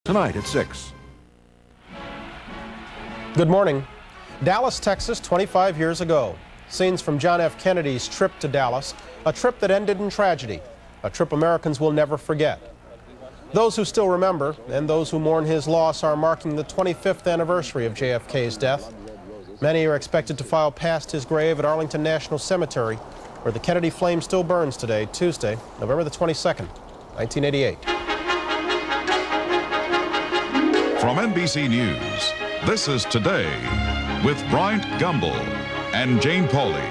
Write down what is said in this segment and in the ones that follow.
Tonight at 6. Good morning. Dallas, Texas, 25 years ago. Scenes from John F. Kennedy's trip to Dallas, a trip that ended in tragedy, a trip Americans will never forget. Those who still remember and those who mourn his loss are marking the 25th anniversary of JFK's death. Many are expected to file past his grave at Arlington National Cemetery, where the Kennedy flame still burns today, Tuesday, November the 22nd, 1988. From NBC News, this is Today with Bryant Gumbel and Jane Pauley.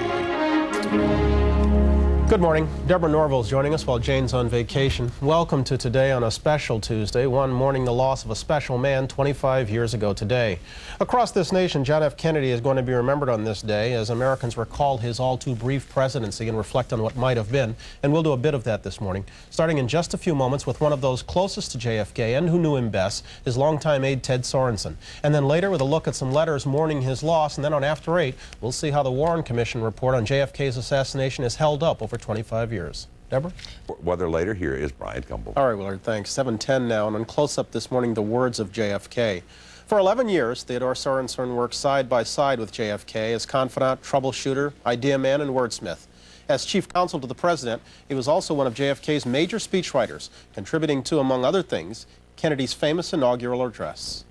Good morning. Deborah Norville is joining us while Jane's on vacation. Welcome to Today on a special Tuesday, one mourning the loss of a special man 25 years ago today. Across this nation, John F. Kennedy is going to be remembered on this day as Americans recall his all-too-brief presidency and reflect on what might have been. And we'll do a bit of that this morning, starting in just a few moments with one of those closest to JFK and who knew him best, his longtime aide Ted Sorensen. And then later with a look at some letters mourning his loss. And then on After 8, we'll see how the Warren Commission report on JFK's assassination is held up over 25 years. Deborah? Weather later, here is Bryant Gumbel. All right, Willard, thanks. 7:10 now, and on Close-Up this morning, the words of JFK. For 11 years, Theodore Sorensen worked side by side with JFK as confidant, troubleshooter, idea man, and wordsmith. As chief counsel to the president, he was also one of JFK's major speechwriters, contributing to, among other things, Kennedy's famous inaugural address.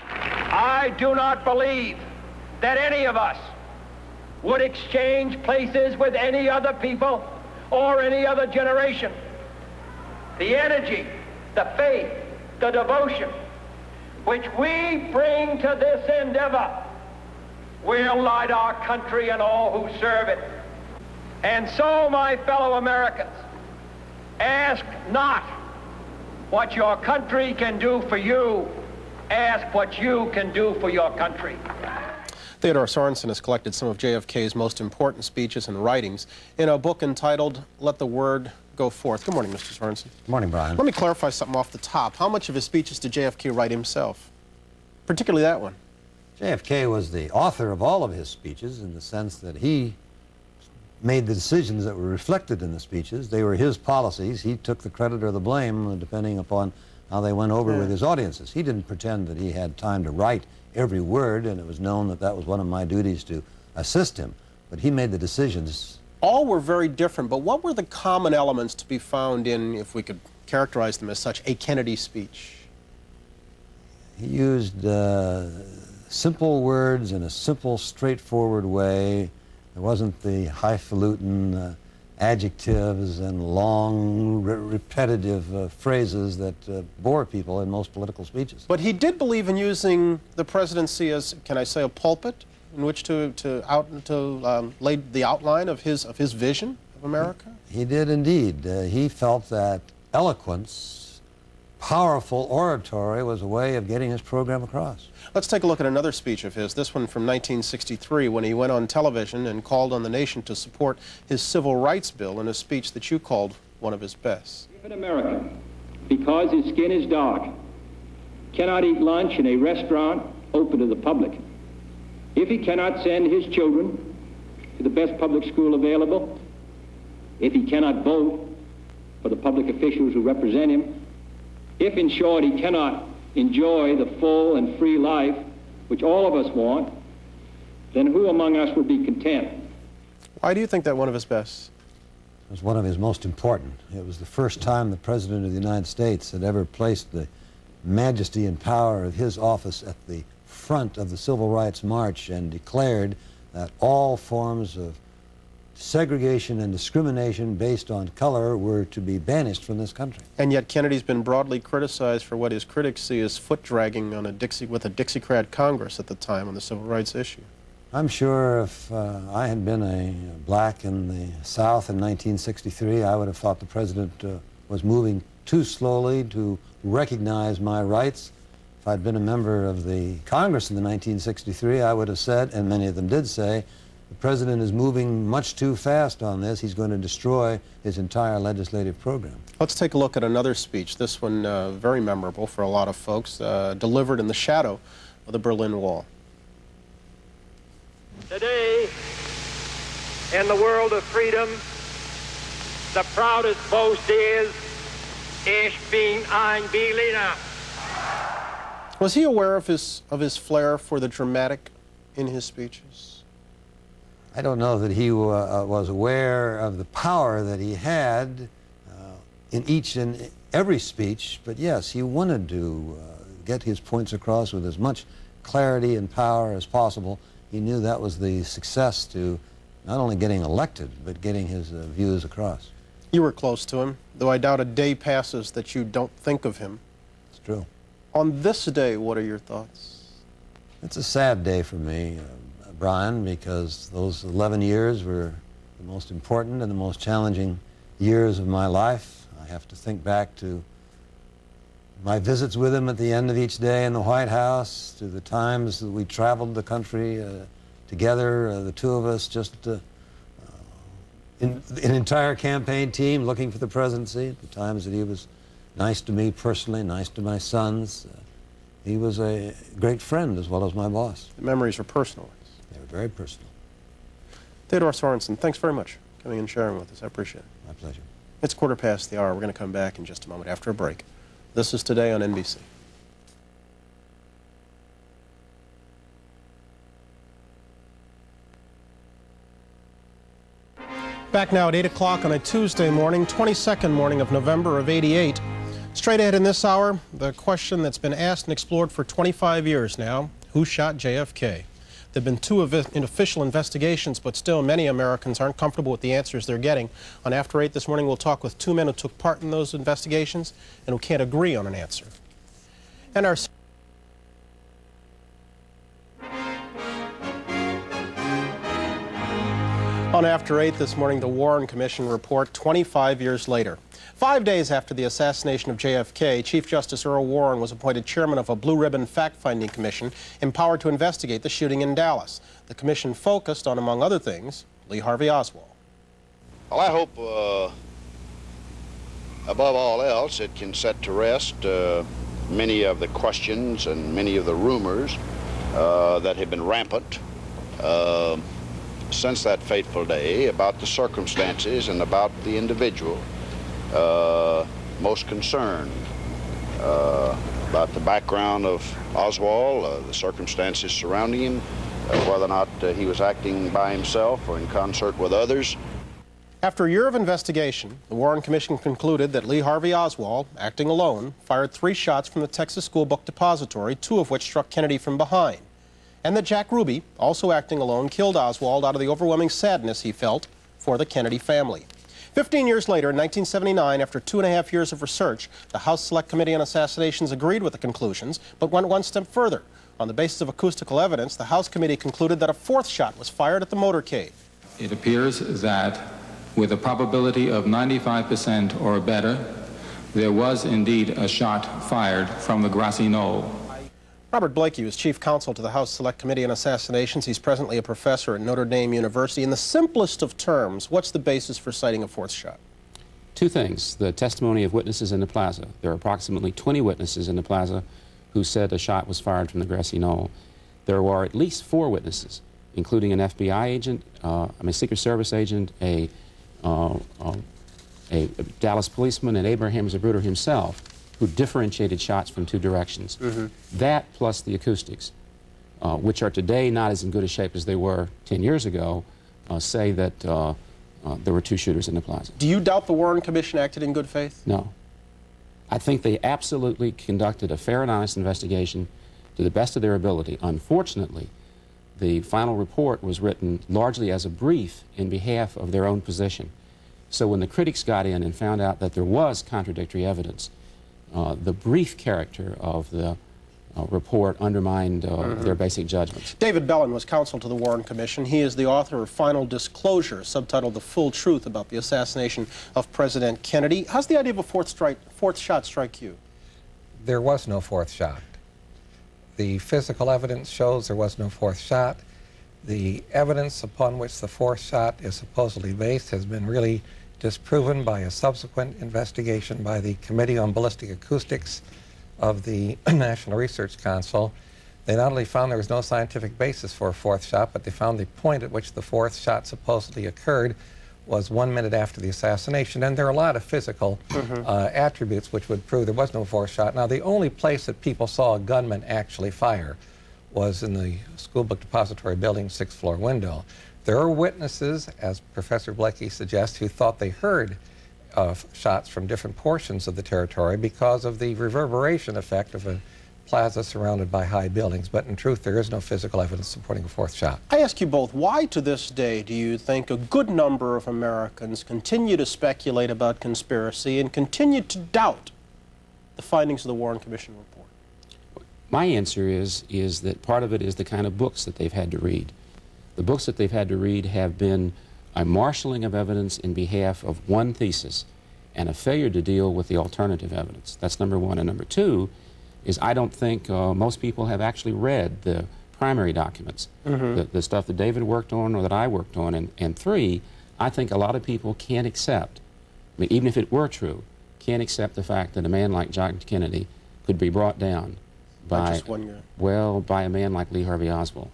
I do not believe that any of us would exchange places with any other people or any other generation. The energy, the faith, the devotion which we bring to this endeavor will light our country and all who serve it. And so, my fellow Americans, ask not what your country can do for you, ask what you can do for your country. Theodore Sorensen has collected some of JFK's most important speeches and writings in a book entitled Let the Word Go Forth. Good morning, Mr. Sorensen. Good morning, Brian. Let me clarify something off the top. How much of his speeches did JFK write himself? Particularly that one. JFK was the author of all of his speeches in the sense that he made the decisions that were reflected in the speeches. They were his policies. He took the credit or the blame depending upon how they went over with his audiences. He didn't pretend that he had time to write every word, and it was known that that was one of my duties to assist him. But he made the decisions. All were very different, but what were the common elements to be found in, if we could characterize them as such, a Kennedy speech? He used simple words in a simple, straightforward way. There wasn't the highfalutin adjectives and long, repetitive phrases that bore people in most political speeches. But he did believe in using the presidency as, can I say, a pulpit in which to lay the outline of his vision of America? He did indeed. He felt that eloquence, powerful oratory was a way of getting his program across. Let's take a look at another speech of his, this one from 1963, when he went on television and called on the nation to support his civil rights bill in a speech that you called one of his best. If an American, because his skin is dark, cannot eat lunch in a restaurant open to the public, if he cannot send his children to the best public school available, if he cannot vote for the public officials who represent him, if, in short, he cannot enjoy the full and free life which all of us want, then who among us would be content? Why do you think that one of his best? It was one of his most important. It was the first time the President of the United States had ever placed the majesty and power of his office at the front of the Civil Rights March and declared that all forms of segregation and discrimination based on color were to be banished from this country. And yet Kennedy's been broadly criticized for what his critics see as foot-dragging on with a Dixiecrat Congress at the time on the civil rights issue. I'm sure if I had been a black in the South in 1963, I would have thought the president was moving too slowly to recognize my rights. If I'd been a member of the Congress in the 1963, I would have said, and many of them did say, the president is moving much too fast on this. He's going to destroy his entire legislative program. Let's take a look at another speech, this one very memorable for a lot of folks, delivered in the shadow of the Berlin Wall. Today, in the world of freedom, the proudest boast is Ich bin ein Berliner. Was he aware of his flair for the dramatic in his speeches? I don't know that he was aware of the power that he had in each and every speech, but yes, he wanted to get his points across with as much clarity and power as possible. He knew that was the success to not only getting elected, but getting his views across. You were close to him, though I doubt a day passes that you don't think of him. It's true. On this day, what are your thoughts? It's a sad day for me, Brian, because those 11 years were the most important and the most challenging years of my life. I have to think back to my visits with him at the end of each day in the White House, to the times that we traveled the country together, the two of us, just an entire campaign team looking for the presidency, the times that he was nice to me personally, nice to my sons. He was a great friend as well as my boss. The memories are personal. They were very personal. Theodore Sorensen, thanks very much for coming and sharing with us. I appreciate it. My pleasure. It's 1/4 the hour. We're going to come back in just a moment after a break. This is Today on NBC. Back now at 8 o'clock on a Tuesday morning, 22nd morning of November of '88. Straight ahead in this hour, the question that's been asked and explored for 25 years now: who shot JFK? There have been two official investigations, but still many Americans aren't comfortable with the answers they're getting. On After 8 this morning, we'll talk with two men who took part in those investigations and who can't agree on an answer. And our On After 8 this morning, the Warren Commission report 25 years later. 5 days after the assassination of JFK, Chief Justice Earl Warren was appointed chairman of a Blue Ribbon Fact-Finding Commission empowered to investigate the shooting in Dallas. The commission focused on, among other things, Lee Harvey Oswald. Well, I hope, above all else, it can set to rest many of the questions and many of the rumors that have been rampant since that fateful day about the circumstances and about the individual most concerned about the background of Oswald, the circumstances surrounding him, whether or not he was acting by himself or in concert with others. After a year of investigation, the Warren Commission concluded that Lee Harvey Oswald, acting alone, fired 3 shots from the Texas School Book Depository, 2 of which struck Kennedy from behind. And that Jack Ruby, also acting alone, killed Oswald out of the overwhelming sadness he felt for the Kennedy family. 15 years later, in 1979, after 2.5 years of research, the House Select Committee on Assassinations agreed with the conclusions, but went one step further. On the basis of acoustical evidence, the House Committee concluded that a 4th shot was fired at the motorcade. It appears that with a probability of 95% or better, there was indeed a shot fired from the grassy knoll. Robert Blakey was chief counsel to the House Select Committee on Assassinations. He's presently a professor at Notre Dame University. In the simplest of terms, what's the basis for citing a 4th shot? 2 things. The testimony of witnesses in the plaza. There are approximately 20 witnesses in the plaza who said a shot was fired from the grassy knoll. There were at least 4 witnesses, including an FBI agent, a Secret Service agent, a Dallas policeman, and Abraham Zapruder himself, who differentiated shots from 2 directions. That plus the acoustics, which are today not as in good a shape as they were 10 years ago, say that there were 2 shooters in the plaza. Do you doubt the Warren Commission acted in good faith? No. I think they absolutely conducted a fair and honest investigation to the best of their ability. Unfortunately, the final report was written largely as a brief in behalf of their own position. So when the critics got in and found out that there was contradictory evidence, the brief character of the report undermined their basic judgments. David Bellin was counsel to the Warren Commission. He is the author of Final Disclosure, subtitled The Full Truth About the Assassination of President Kennedy. How's the idea of a 4th shot strike you? There was no 4th shot. The physical evidence shows there was no 4th shot. The evidence upon which the 4th shot is supposedly based has been really disproven by a subsequent investigation by the Committee on Ballistic Acoustics of the National Research Council. They not only found there was no scientific basis for a 4th shot, but they found the point at which the 4th shot supposedly occurred was 1 minute after the assassination, and there are a lot of physical attributes which would prove there was no forced shot. Now, the only place that people saw a gunman actually fire was in the school book depository building, 6th floor window. There are witnesses, as Professor Blakey suggests, who thought they heard shots from different portions of the territory because of the reverberation effect of a plaza surrounded by high buildings, but in truth there is no physical evidence supporting a fourth shot. I ask you both, why to this day do you think a good number of Americans continue to speculate about conspiracy and continue to doubt the findings of the Warren Commission report? My answer is that part of it is the kind of books that they've had to read. The books that they've had to read have been a marshaling of evidence in behalf of one thesis and a failure to deal with the alternative evidence. That's number one. And number two is I don't think most people have actually read the primary documents, the stuff that David worked on or that I worked on. And three, I think a lot of people can't accept, I mean, even if it were true, can't accept the fact that a man like John Kennedy could be brought down by, just one guy. Well, by a man like Lee Harvey Oswald.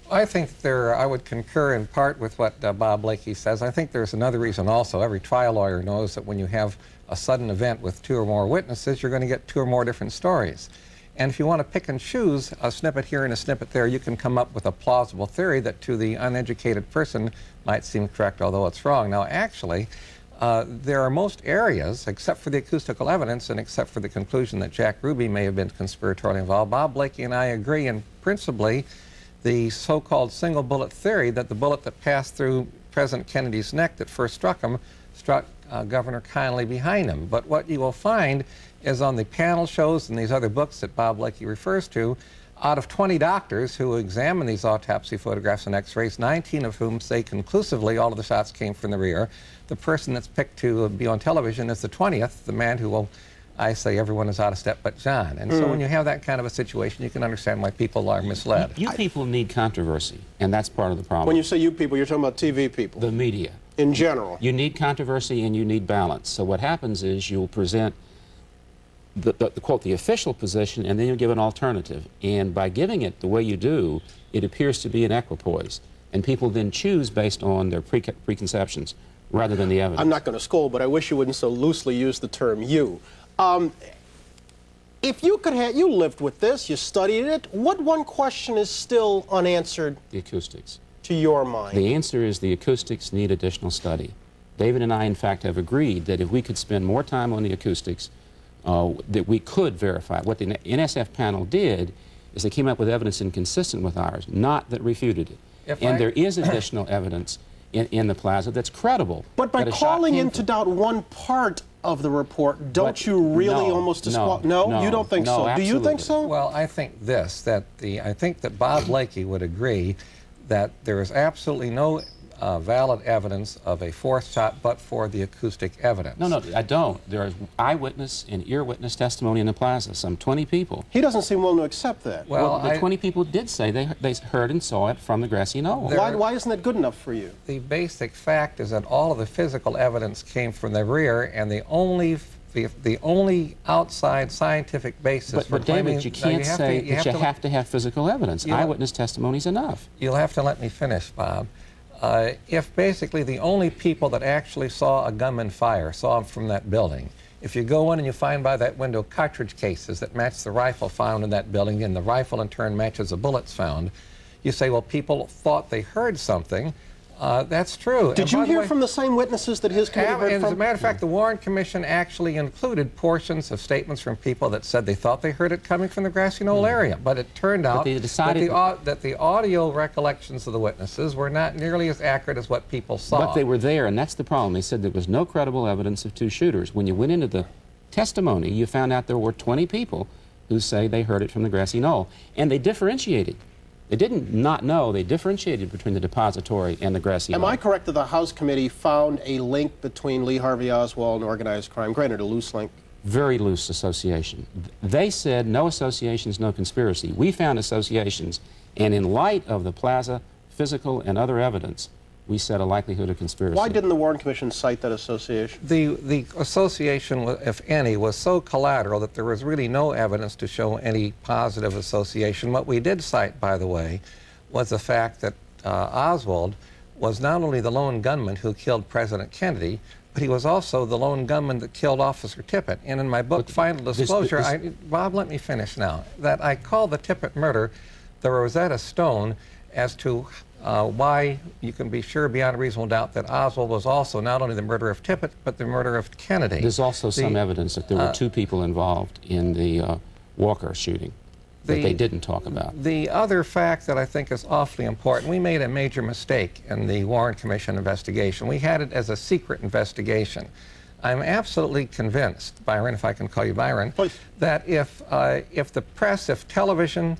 I think I would concur in part with what Bob Blakey says. I think there's another reason also. Every trial lawyer knows that when you have a sudden event with 2 or more witnesses, you're going to get 2 or more different stories. And if you want to pick and choose a snippet here and a snippet there, you can come up with a plausible theory that to the uneducated person might seem correct, although it's wrong. Now, actually, there are most areas, except for the acoustical evidence and except for the conclusion that Jack Ruby may have been conspiratorially involved, Bob Blakey and I agree, and principally the so-called single bullet theory that the bullet that passed through President Kennedy's neck that first struck him struck Governor Connally behind him. But what you will find is on the panel shows and these other books that Bob Blakey refers to, out of 20 doctors who examined these autopsy photographs and x-rays, 19 of whom say conclusively all of the shots came from the rear. The person that's picked to be on television is the 20th, the man who will, I say everyone is out of step but John. And so when you have that kind of a situation, you can understand why people are misled. You people need controversy, and that's part of the problem. When you say you people, you're talking about TV people. The media. In general. You need controversy and you need balance. So what happens is you'll present the quote, the official position, and then you'll give an alternative. And by giving it the way you do, it appears to be an equipoise. And people then choose based on their preconceptions rather than the evidence. I'm not going to scold, but I wish you wouldn't so loosely use the term you. If you could have, you lived with this, you studied it, what one question is still unanswered? The acoustics. To your mind? The answer is the acoustics need additional study. David and I, in fact, have agreed that if we could spend more time on the acoustics, that we could verify. What the NSF panel did is they came up with evidence inconsistent with ours, not that refuted it. There is additional evidence in the plaza that's credible. But by calling into doubt one part of the report, don't you really almost disqualify? No, you don't think so. Absolutely. Do you think so? Well, I think this, that I think that Bob Blakey would agree that there is absolutely no valid evidence of a fourth shot but for the acoustic evidence. No, I don't. There is eyewitness and ear witness testimony in the plaza, some 20 people. He doesn't seem willing to accept that. Well, the 20 people did say they heard and saw it from the grassy knoll. Why isn't that good enough for you? The basic fact is that all of the physical evidence came from the rear, and the only outside scientific basis for claiming... But David, you can't say that you have to have physical evidence. Eyewitness testimony is enough. You'll have to let me finish, Bob. If basically the only people that actually saw a gunman fire saw him from that building, if you go in and you find by that window cartridge cases that match the rifle found in that building, and the rifle in turn matches the bullets found, you say, well, people thought they heard something. That's true. Did you hear from the same witnesses that his committee heard from? As a matter of fact, the Warren Commission actually included portions of statements from people that said they thought they heard it coming from the grassy knoll area. But it turned out that the audio recollections of the witnesses were not nearly as accurate as what people saw. But they were there, and that's the problem. They said there was no credible evidence of 2 shooters. When you went into the testimony, you found out there were 20 people who say they heard it from the grassy knoll. And they differentiated. They didn't not know. They differentiated between the depository and the grassy knoll. Am I correct that the House committee found a link between Lee Harvey Oswald and organized crime? Granted, a loose link. Very loose association. They said no associations, no conspiracy. We found associations, and in light of the plaza, physical, and other evidence, we set a likelihood of conspiracy. Why didn't the Warren Commission cite that association? The association, if any, was so collateral that there was really no evidence to show any positive association. What we did cite, by the way, was the fact that Oswald was not only the lone gunman who killed President Kennedy, but he was also the lone gunman that killed Officer Tippit. And in my book, Final Disclosure, Bob, let me finish now, that I call the Tippit murder the Rosetta Stone as to why you can be sure beyond a reasonable doubt that Oswald was also not only the murderer of Tippit, but the murderer of Kennedy. There's also some evidence that there were two people involved in the Walker shooting that they didn't talk about. The other fact that I think is awfully important, we made a major mistake in the Warren Commission investigation. We had it as a secret investigation. I'm absolutely convinced, Byron, if I can call you Byron, please, that if the press, if television,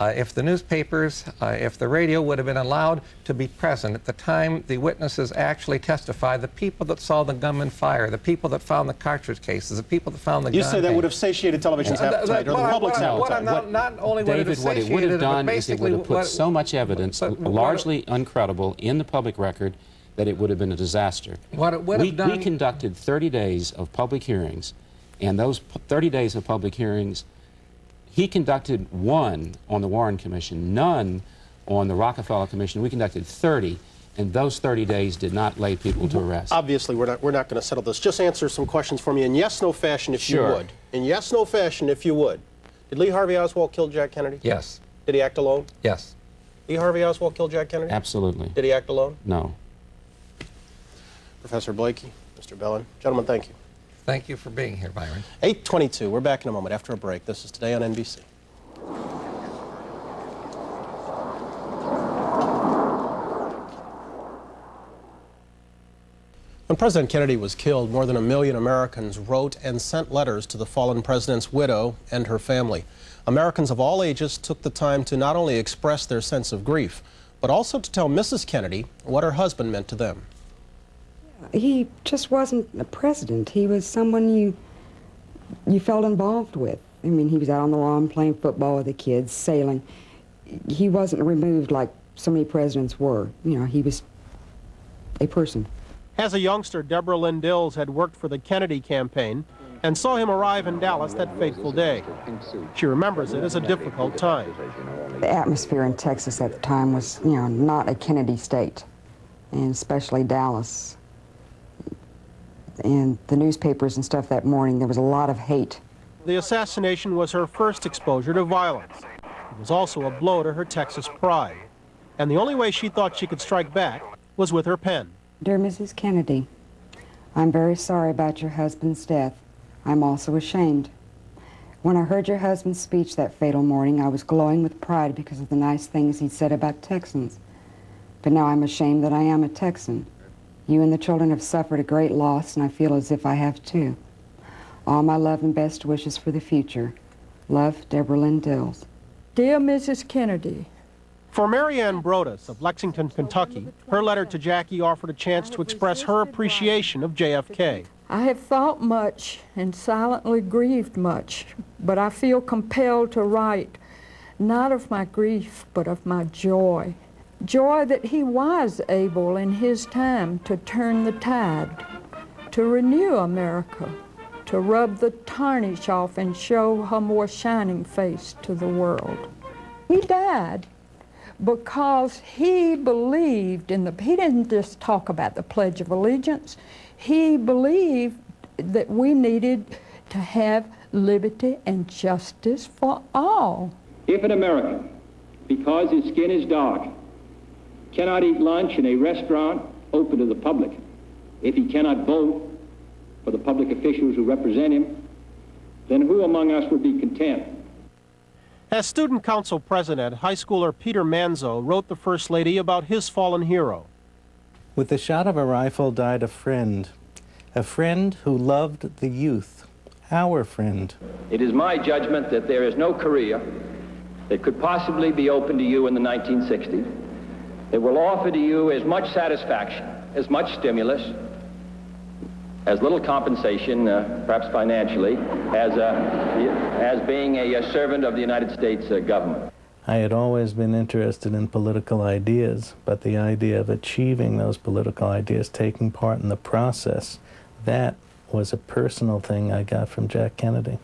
if the newspapers, if the radio would have been allowed to be present at the time the witnesses actually testified, the people that saw the gunman fire, the people that found the cartridge cases, the people that found the gun. You say that would have satiated television's appetite, or the public's appetite. Not only would it have David, what it would have done is it would have put so much evidence, largely uncredible, in the public record that it would have been a disaster. What it would have done... We conducted 30 days of public hearings, and those 30 days of public hearings, he conducted one on the Warren Commission, none on the Rockefeller Commission. We conducted 30, and those 30 days did not lay people to arrest. Obviously, we're not going to settle this. Just answer some questions for me in yes/no fashion, if you would. In yes/no fashion, if you would. Did Lee Harvey Oswald kill Jack Kennedy? Yes. Did he act alone? Yes. Lee Harvey Oswald killed Jack Kennedy? Absolutely. Did he act alone? No. Professor Blakey, Mr. Bellin, gentlemen, thank you. Thank you for being here, Byron. 8:22. We're back in a moment after a break. This is Today on NBC. When President Kennedy was killed, more than 1 million Americans wrote and sent letters to the fallen president's widow and her family. Americans of all ages took the time to not only express their sense of grief, but also to tell Mrs. Kennedy what her husband meant to them. He just wasn't a president. He was someone you felt involved with. I mean, he was out on the lawn playing football with the kids, sailing. He wasn't removed like so many presidents were. You know, he was a person. As a youngster, Deborah Lynn Dills had worked for the Kennedy campaign and saw him arrive in Dallas that fateful day. She remembers it as a difficult time. The atmosphere in Texas at the time was, you know, not a Kennedy state, and especially Dallas. And the newspapers and stuff that morning, there was a lot of hate. The assassination was her first exposure to violence. It was also a blow to her Texas pride. And the only way she thought she could strike back was with her pen. Dear Mrs. Kennedy, I'm very sorry about your husband's death. I'm also ashamed. When I heard your husband's speech that fatal morning, I was glowing with pride because of the nice things he'd said about Texans. But now I'm ashamed that I am a Texan. You and the children have suffered a great loss, and I feel as if I have too. All my love and best wishes for the future. Love, Deborah Lynn Dills. Dear Mrs. Kennedy. For Mary Ann Brodus of Lexington, Kentucky, her letter to Jackie offered a chance to express her appreciation of JFK. I have thought much and silently grieved much, but I feel compelled to write, not of my grief, but of my joy. Joy that he was able in his time to turn the tide, to renew America, to rub the tarnish off and show her more shining face to the world. He died because he believed in he didn't just talk about the Pledge of Allegiance, he believed that we needed to have liberty and justice for all. If an American, because his skin is dark, cannot eat lunch in a restaurant open to the public, if he cannot vote for the public officials who represent him, then who among us would be content? As student council president, high schooler Peter Manzo wrote the First Lady about his fallen hero. With the shot of a rifle died a friend who loved the youth, our friend. It is my judgment that there is no career that could possibly be open to you in the 1960s that will offer to you as much satisfaction, as much stimulus, as little compensation, perhaps financially, as being a servant of the United States government. I had always been interested in political ideas, but the idea of achieving those political ideas, taking part in the process, that was a personal thing I got from Jack Kennedy.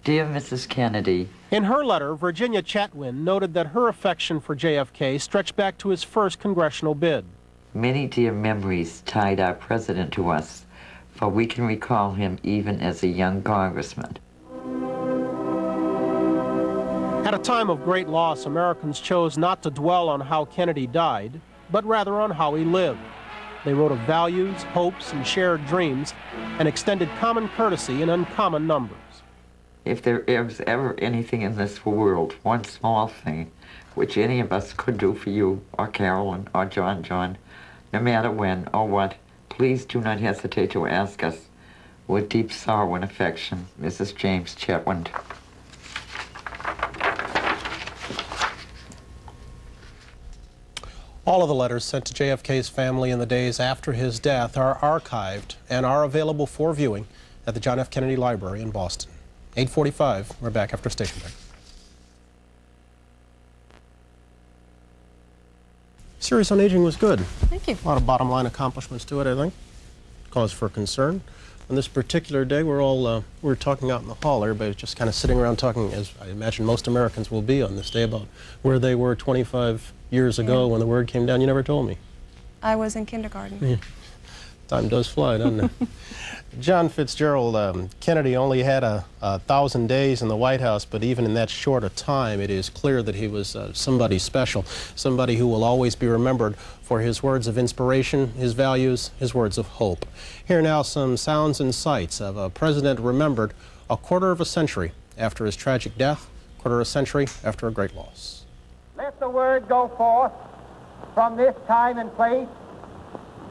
Dear Mrs. Kennedy. In her letter, Virginia Chatwin noted that her affection for JFK stretched back to his first congressional bid. Many dear memories tied our president to us, for we can recall him even as a young congressman. At a time of great loss, Americans chose not to dwell on how Kennedy died, but rather on how he lived. They wrote of values, hopes, and shared dreams, and extended common courtesy in uncommon numbers. If there is ever anything in this world, one small thing, which any of us could do for you, or Carolyn, or John, no matter when or what, please do not hesitate to ask us. With deep sorrow and affection, Mrs. James Chetwynd. All of the letters sent to JFK's family in the days after his death are archived and are available for viewing at the John F. Kennedy Library in Boston. 8:45, we're back after station break. Series on Aging was good. Thank you. A lot of bottom line accomplishments to it, I think. Cause for concern. On this particular day, we're talking out in the hall. Everybody's just kind of sitting around talking, as I imagine most Americans will be on this day, about where they were 25 years ago when the word came down. You never told me. I was in kindergarten. Yeah. Time does fly, doesn't it? John Fitzgerald Kennedy only had 1,000 days in the White House, but even in that short a time, it is clear that he was somebody special, somebody who will always be remembered for his words of inspiration, his values, his words of hope. Here now some sounds and sights of a president remembered a quarter of a century after his tragic death, quarter of a century after a great loss. Let the word go forth from this time and place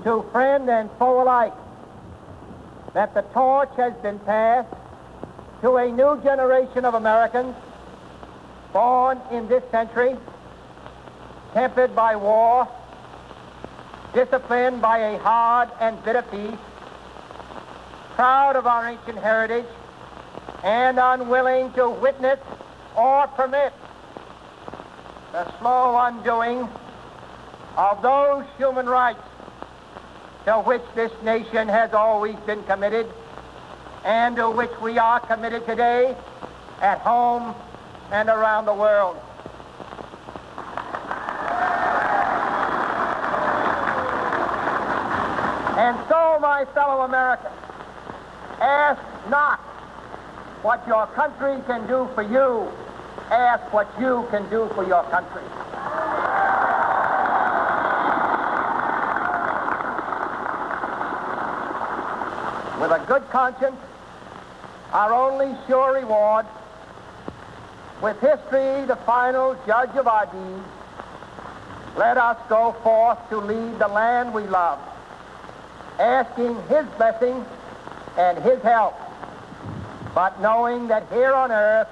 to friend and foe alike that the torch has been passed to a new generation of Americans born in this century, tempered by war, disciplined by a hard and bitter peace, proud of our ancient heritage, and unwilling to witness or permit the slow undoing of those human rights to which this nation has always been committed and to which we are committed today at home and around the world. And so, my fellow Americans, ask not what your country can do for you, ask what you can do for your country. With a good conscience, our only sure reward, with history the final judge of our deeds, let us go forth to lead the land we love, asking his blessing and his help, but knowing that here on earth,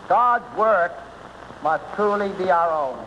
God's work must truly be our own.